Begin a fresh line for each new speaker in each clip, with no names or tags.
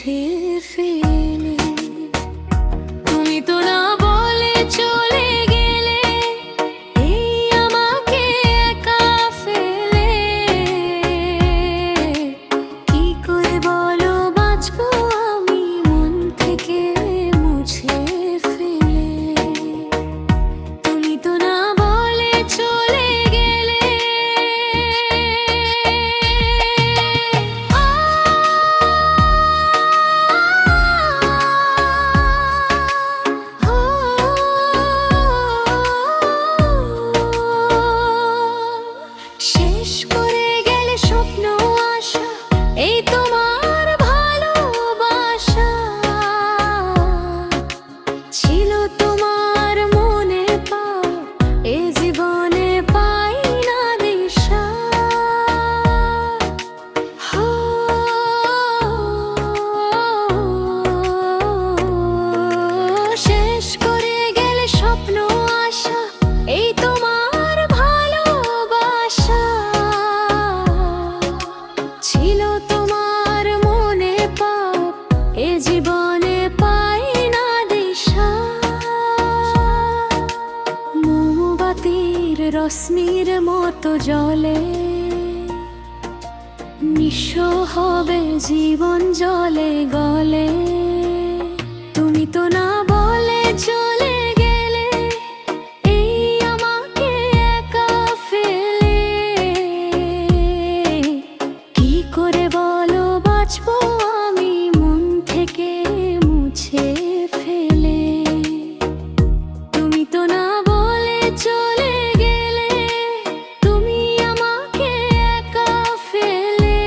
মুছে ফেলে। তুমি তো না বলে চলে গেলে, এই আমাকে একা ফেলে। কি করে বলো বাঁচবো আমি মন থেকে মুছে ফেলে। তুমি তো না বলে চলে গেলে। শেষ করে গেলে স্বপ্ন আশা, এই তোমার ভালোবাসা ছিল তোমার মনে পাও, এ জীবনে পাই না দিশা। শেষ করে গেলে স্বপ্ন আশা, এই তোমার ভালোবাসা ছিল তোমার মনে পাও, এ জীবনে পাই না দিশা। মোমবাতির রশ্মির মতো জ্বলে, নিঃস্ব হবে জীবন জলে গলে। তুমি তো না বলে চলে গেলে, এই আমাকে একা ফেলে। কি করে বলো বাঁচবো আমি মন থেকে মুছে ফেলে। তুমি তো না বলে চলে গেলে, তুমি আমাকে একা ফেলে।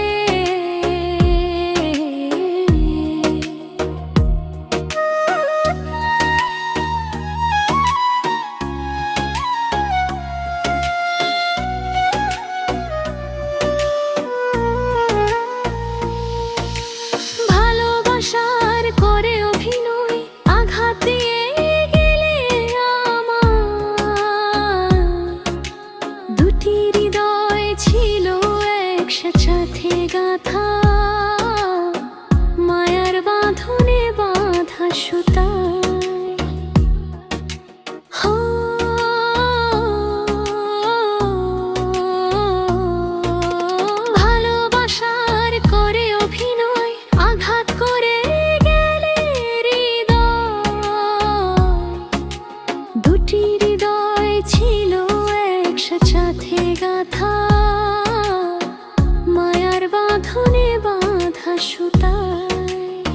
ভালোবাসার করে অভিনয় আঘাত দিয়ে গেলে আমার। দুটি হৃদয় ছিল একসাথে গাঁথা, মায়ার বাঁধনে বাঁধা সুতায়। ভালোবাসার করে অভিনয় আঘাত করে গেলে হৃদয়। দুটি হৃদয় ছিল একসাথে গাঁথা, মায়ার বাঁধনে বাঁধা সুতায়।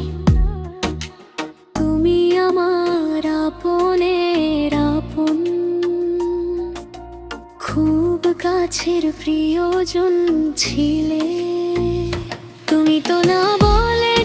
তুমি আমার আপনের আপন, খুব কাছের প্রিয়জন ছিলে। তুমি তো না বলে